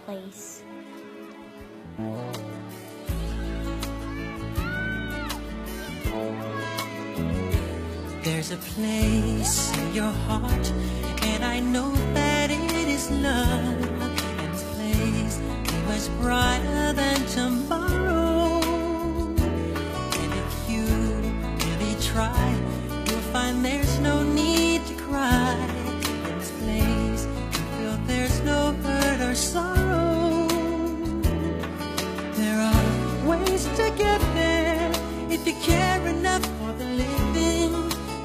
place. There's a place in your heart, and I know that it is love. And this place is much brighter than tomorrow. And if you really try, you'll find there's no need to cry. In this place, you feel there's no hurt or sorrow. There are ways to get there if you care enough for the living.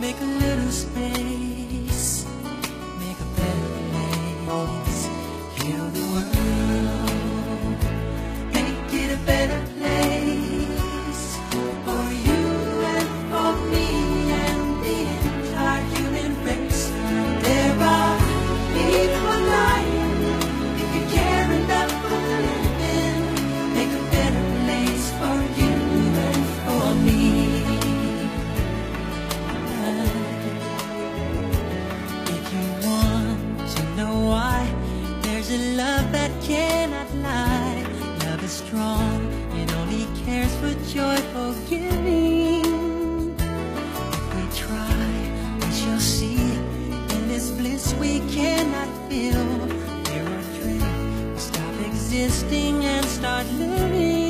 Make a little space, make a better place. Heal the world, make it a better place for you and for me and the entire human race. There are people dying. If you care enough for the living, make a better place for you and for me. There's a love that cannot lie. Love is strong and only cares for joyful giving. If we try, we shall see. In this bliss we cannot feel. Fear or dread will stop existing and start living.